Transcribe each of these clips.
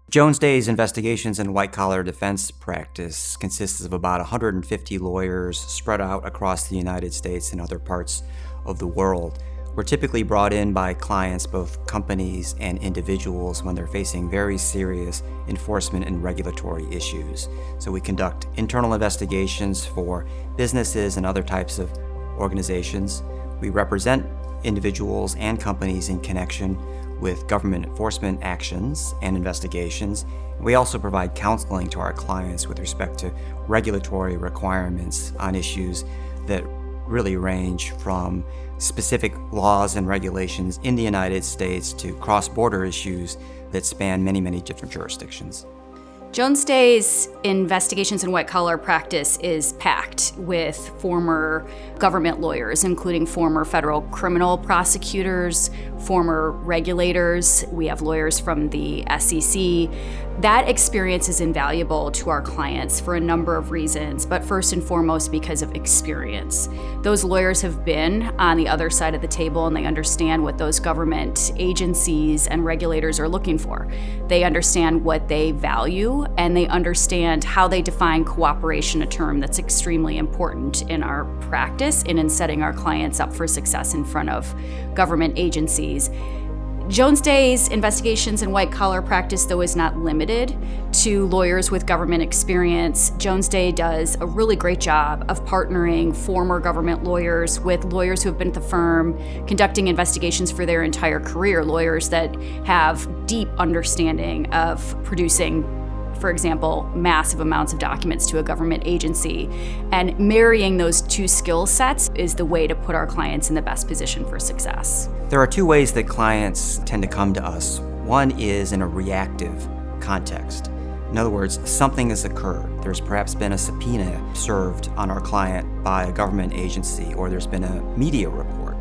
Jones Day's investigations and white-collar defense practice consists of about 150 lawyers spread out across the United States and other parts of the world. We're typically brought in by clients, both companies and individuals, when they're facing very serious enforcement and regulatory issues. So we conduct internal investigations for businesses and other types of organizations. We represent individuals and companies in connection with government enforcement actions and investigations. We also provide counseling to our clients with respect to regulatory requirements on issues that really range from specific laws and regulations in the United States to cross-border issues that span many, many different jurisdictions. Jones Day's investigations and white-collar practice is packed with former government lawyers, including former federal criminal prosecutors, former regulators. We have lawyers from the SEC. That experience is invaluable to our clients for a number of reasons, but first and foremost because of experience. Those lawyers have been on the other side of the table and they understand what those government agencies and regulators are looking for. They understand what they value and they understand how they define cooperation, a term that's extremely important in our practice and in setting our clients up for success in front of government agencies. Jones Day's investigations and white-collar practice, though, is not limited to lawyers with government experience. Jones Day does a really great job of partnering former government lawyers with lawyers who have been at the firm, conducting investigations for their entire career, lawyers that have deep understanding of producing, for example, massive amounts of documents to a government agency. And marrying those two skill sets is the way to put our clients in the best position for success. There are two ways that clients tend to come to us. One is in a reactive context. In other words, something has occurred. There's perhaps been a subpoena served on our client by a government agency, or there's been a media report,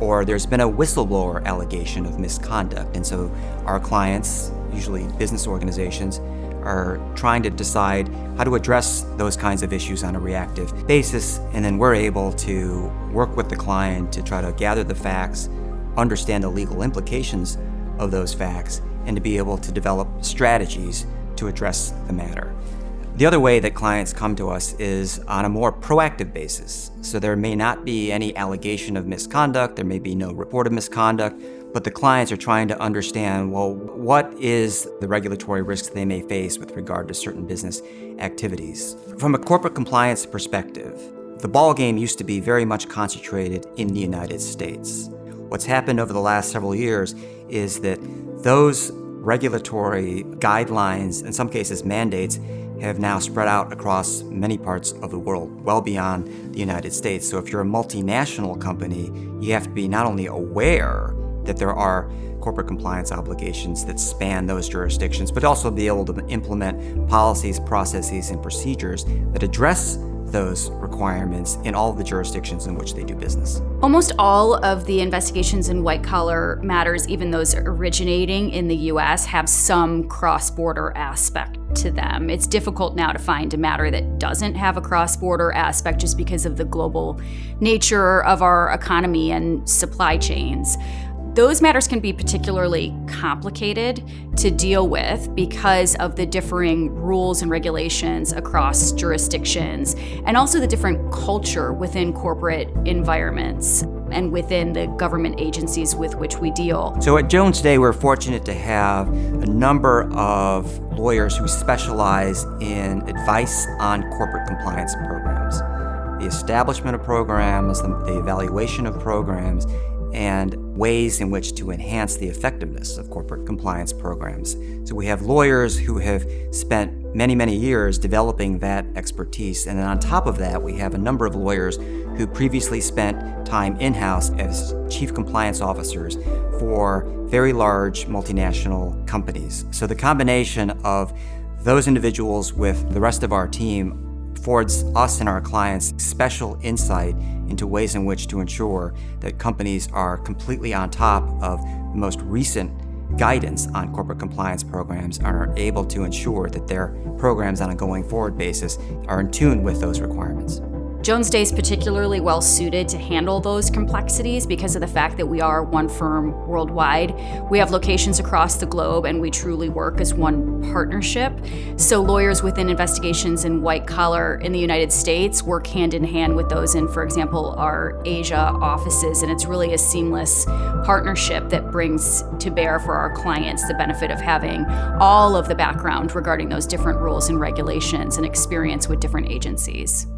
or there's been a whistleblower allegation of misconduct. And so our clients, usually business organizations, are trying to decide how to address those kinds of issues on a reactive basis, and then we're able to work with the client to try to gather the facts, understand the legal implications of those facts, and to be able to develop strategies to address the matter. The other way that clients come to us is on a more proactive basis. So there may not be any allegation of misconduct, there may be no report of misconduct, but the clients are trying to understand, well, what is the regulatory risks they may face with regard to certain business activities? From a corporate compliance perspective, the ballgame used to be very much concentrated in the United States. What's happened over the last several years is that those regulatory guidelines, in some cases mandates, have now spread out across many parts of the world, well beyond the United States. So if you're a multinational company, you have to be not only aware that there are corporate compliance obligations that span those jurisdictions, but also be able to implement policies, processes, and procedures that address those requirements in all of the jurisdictions in which they do business. Almost all of the investigations in white-collar matters, even those originating in the U.S., have some cross-border aspect to them. It's difficult now to find a matter that doesn't have a cross-border aspect just because of the global nature of our economy and supply chains. Those matters can be particularly complicated to deal with because of the differing rules and regulations across jurisdictions, and also the different culture within corporate environments and within the government agencies with which we deal. So at Jones Day, we're fortunate to have a number of lawyers who specialize in advice on corporate compliance programs, the establishment of programs, the evaluation of programs, and ways in which to enhance the effectiveness of corporate compliance programs. So we have lawyers who have spent many, many years developing that expertise. And then on top of that, we have a number of lawyers who previously spent time in-house as chief compliance officers for very large multinational companies. So the combination of those individuals with the rest of our team affords us and our clients special insight into ways in which to ensure that companies are completely on top of the most recent guidance on corporate compliance programs and are able to ensure that their programs on a going forward basis are in tune with those requirements. Jones Day is particularly well suited to handle those complexities because of the fact that we are one firm worldwide. We have locations across the globe and we truly work as one partnership. So lawyers within investigations in white collar in the United States work hand in hand with those in, for example, our Asia offices. And it's really a seamless partnership that brings to bear for our clients the benefit of having all of the background regarding those different rules and regulations and experience with different agencies.